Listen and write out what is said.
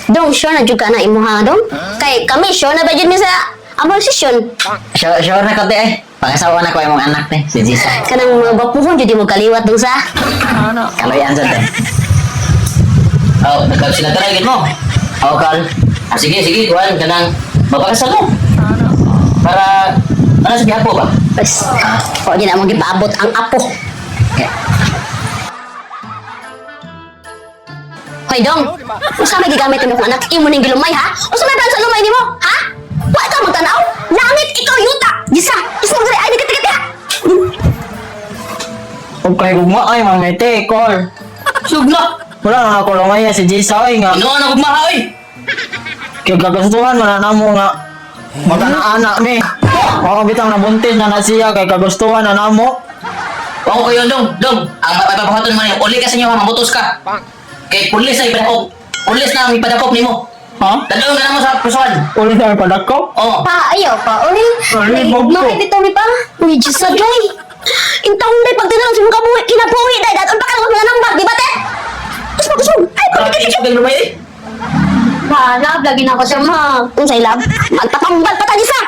Dong, sure na jud ka na imuha dong. Kay kami sure na ba jud ni sa among session. Sure na ko te eh. Pangasawa na ko yung mga anak te. Si Jisa. Kanang mga bapuhon jud mo kaliwat dong sa. Kaloyan sa te. Oh, nagsinatry mo. Oh, Carl. Sige, kuhan ka ng mapakasal mo. Para, ano sa bihapo ba? Bas, o di na mo gipaabot ang apo. Hoy dong, usa may gigamit mo anak imo ning gilumay ha? Usa may plan sa lumay nimo? Ha? Wa ka magtanaw? Langit ikaw yuta. Gisa, ismo diri ay dikit-dikit ha. Huwag kayo gugma ay mga te, call. Sugla! Wala na ako lumaya si Jisa ay nga. Ano na gugmaha, oy? Kaya kagustuhan man mo nga. Magana-anak mi. Ako bitang nabuntis na siya kay kagustuhan na namo. Ako kayo, Dong. Ang mapapahaton mo niya, uli ka sa inyo, mamutos ka. Kay pulis na ipadakop. Pulis na ang ipadakop ni mo. Ha? Dalawang ka na mo sa pusuan. Ulit na may padako? Oo. Pa, ayaw pa. Uli, Uli, bogso. makit dito mi pa. Uy, Diyos sa Joy. Intang day pag tinanong sa mga buwi, kinabuhi day. Daton pa ka mga nambag, di ba te? Gusto. Ay, Bakit pagkakit. ka kayo lumay eh? Ha, love, lagi na ako siya, ma. Unsay love? Magpatambal pa tayo sa.